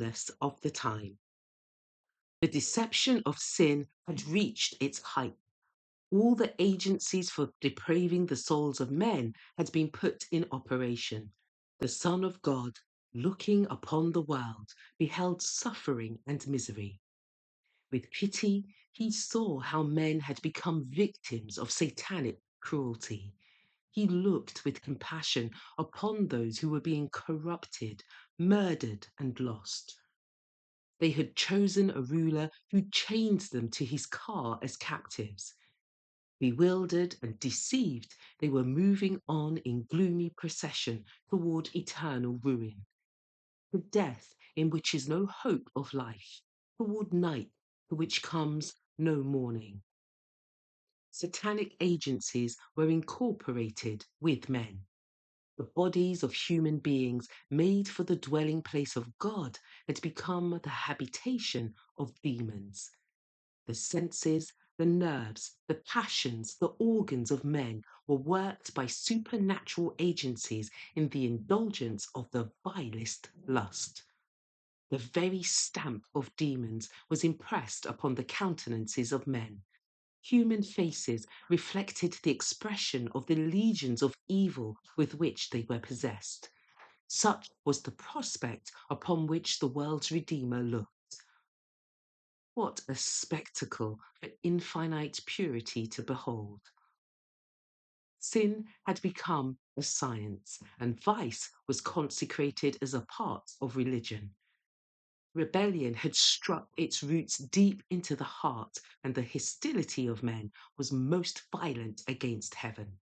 fullness of the time. The deception of sin had reached its height. All the agencies for depraving the souls of men had been put in operation. The Son of God, looking upon the world, beheld suffering and misery. With pity, he saw how men had become victims of satanic cruelty. He looked with compassion upon those who were being corrupted, murdered, and lost. They had chosen a ruler who chained them to his car as captives. Bewildered and deceived, they were moving on in gloomy procession toward eternal ruin, to death in which is no hope of life, toward night for which comes no morning. Satanic agencies were incorporated with men. The bodies of human beings made for the dwelling place of God had become the habitation of demons. The senses, the nerves, the passions, the organs of men were worked by supernatural agencies in the indulgence of the vilest lust. The very stamp of demons was impressed upon the countenances of men. Human faces reflected the expression of the legions of evil with which they were possessed. Such was the prospect upon which the world's Redeemer looked. What a spectacle for infinite purity to behold! Sin had become a science, and vice was consecrated as a part of religion. Rebellion had struck its roots deep into the heart, and the hostility of men was most violent against heaven.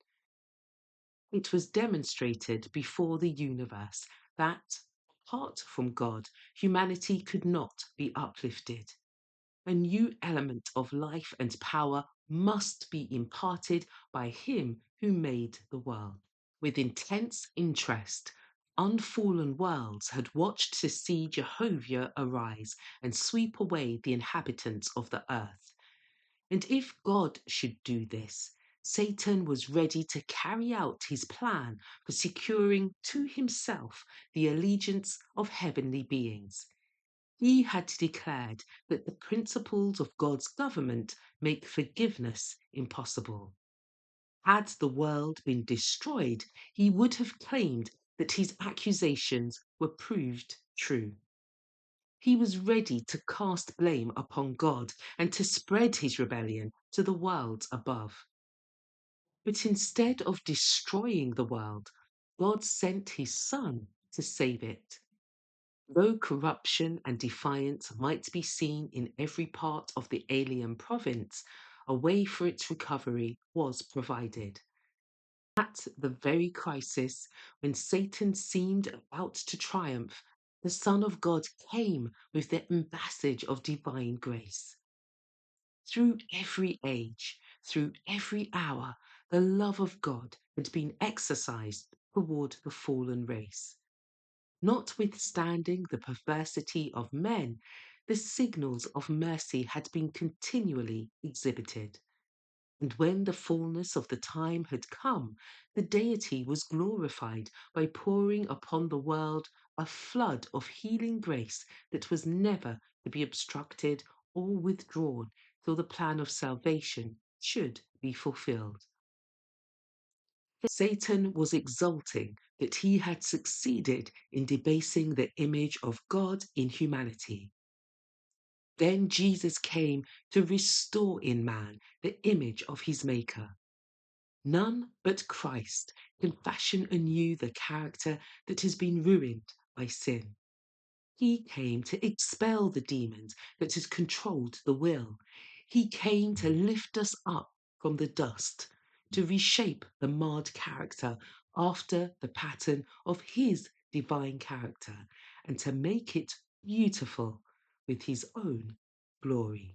It was demonstrated before the universe that, apart from God, humanity could not be uplifted. A new element of life and power must be imparted by Him who made the world. With intense interest, unfallen worlds had watched to see Jehovah arise and sweep away the inhabitants of the earth. And if God should do this, Satan was ready to carry out his plan for securing to himself the allegiance of heavenly beings. He had declared that the principles of God's government make forgiveness impossible. Had the world been destroyed, he would have claimed that his accusations were proved true. He was ready to cast blame upon God and to spread his rebellion to the worlds above. But instead of destroying the world, God sent his Son to save it. Though corruption and defiance might be seen in every part of the alien province, a way for its recovery was provided. At the very crisis when Satan seemed about to triumph, the Son of God came with the ambassage of divine grace. Through every age, through every hour, the love of God had been exercised toward the fallen race. Notwithstanding the perversity of men, the signals of mercy had been continually exhibited. And when the fullness of the time had come, the deity was glorified by pouring upon the world a flood of healing grace that was never to be obstructed or withdrawn till the plan of salvation should be fulfilled. Satan was exulting that he had succeeded in debasing the image of God in humanity. Then Jesus came to restore in man the image of his Maker. None but Christ can fashion anew the character that has been ruined by sin. He came to expel the demons that has controlled the will. He came to lift us up from the dust, to reshape the marred character after the pattern of his divine character, and to make it beautiful with his own glory.